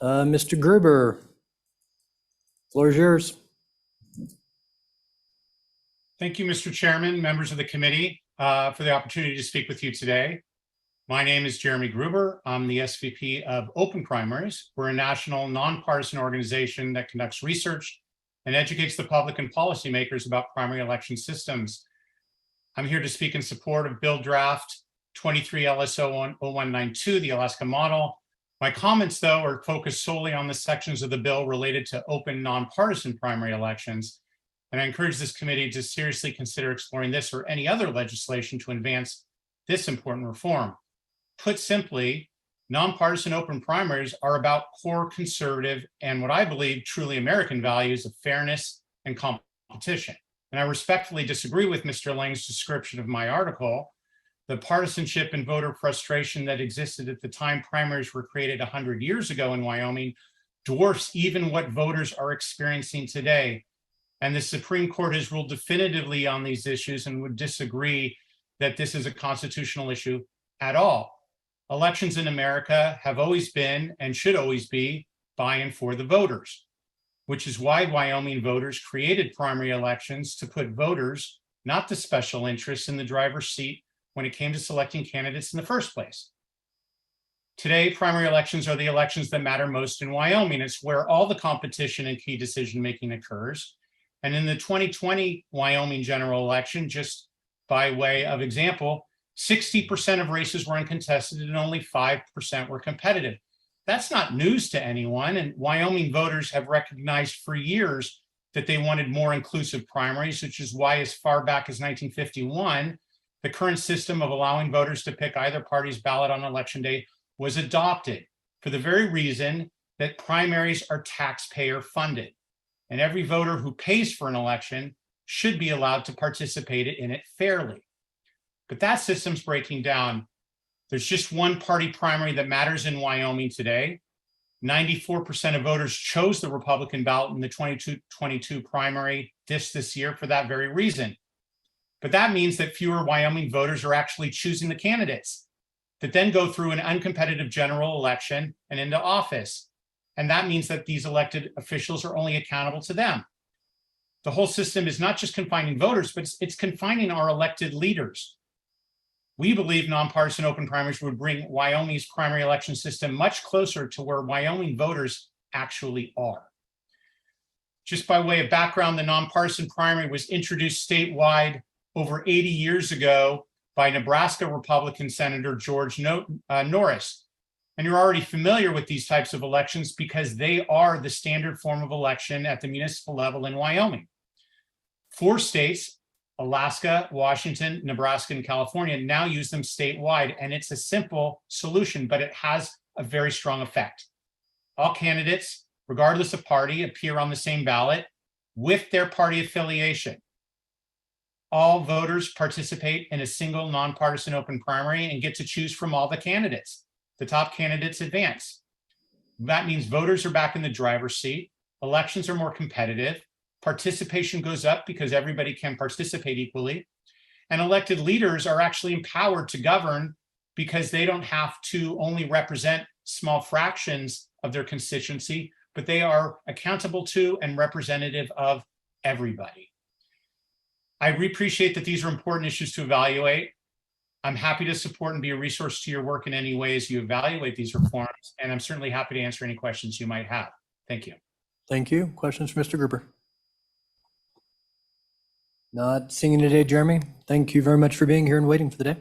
Mr. Gruber, floor is yours. Thank you, Mr. Chairman, members of the committee, for the opportunity to speak with you today. My name is Jeremy Gruber. I'm the SVP of Open Primaries. We're a national nonpartisan organization that conducts research and educates the public and policymakers about primary election systems. I'm here to speak in support of Bill Draft 23 LSO 0192, the Alaska model. My comments, though, are focused solely on the sections of the bill related to open nonpartisan primary elections. And I encourage this committee to seriously consider exploring this or any other legislation to advance this important reform. Put simply, nonpartisan open primaries are about core conservative and what I believe truly American values of fairness and competition. And I respectfully disagree with Mr. Lang's description of my article. The partisanship and voter frustration that existed at the time primaries were created 100 years ago in Wyoming dwarfs even what voters are experiencing today. And the Supreme Court has ruled definitively on these issues and would disagree that this is a constitutional issue at all. Elections in America have always been and should always be by and for the voters, which is why Wyoming voters created primary elections to put voters, not the special interests, in the driver's seat when it came to selecting candidates in the first place. Today, primary elections are the elections that matter most in Wyoming. It's where all the competition and key decision-making occurs. And in the 2020 Wyoming general election, just by way of example, 60% of races were uncontested and only 5% were competitive. That's not news to anyone, and Wyoming voters have recognized for years that they wanted more inclusive primaries, which is why as far back as 1951, the current system of allowing voters to pick either party's ballot on election day was adopted for the very reason that primaries are taxpayer funded, and every voter who pays for an election should be allowed to participate in it fairly. But that system's breaking down. There's just one party primary that matters in Wyoming today. 94% of voters chose the Republican ballot in the 2022 primary this year for that very reason. But that means that fewer Wyoming voters are actually choosing the candidates that then go through an uncompetitive general election and into office. And that means that these elected officials are only accountable to them. The whole system is not just confining voters, but it's confining our elected leaders. We believe nonpartisan open primaries would bring Wyoming's primary election system much closer to where Wyoming voters actually are. Just by way of background, the nonpartisan primary was introduced statewide over 80 years ago by Nebraska Republican Senator George Norris. And you're already familiar with these types of elections because they are the standard form of election at the municipal level in Wyoming. 4 states, Alaska, Washington, Nebraska, and California, now use them statewide, and it's a simple solution, but it has a very strong effect. All candidates, regardless of party, appear on the same ballot with their party affiliation. All voters participate in a single nonpartisan open primary and get to choose from all the candidates. The top candidates advance. That means voters are back in the driver's seat. Elections are more competitive. Participation goes up because everybody can participate equally. And elected leaders are actually empowered to govern because they don't have to only represent small fractions of their constituency, but they are accountable to and representative of everybody. I appreciate that these are important issues to evaluate. I'm happy to support and be a resource to your work in any way as you evaluate these reforms, and I'm certainly happy to answer any questions you might have. Thank you. Thank you. Questions for Mr. Gruber? Not seeing it today, Jeremy. Thank you very much for being here and waiting for the day.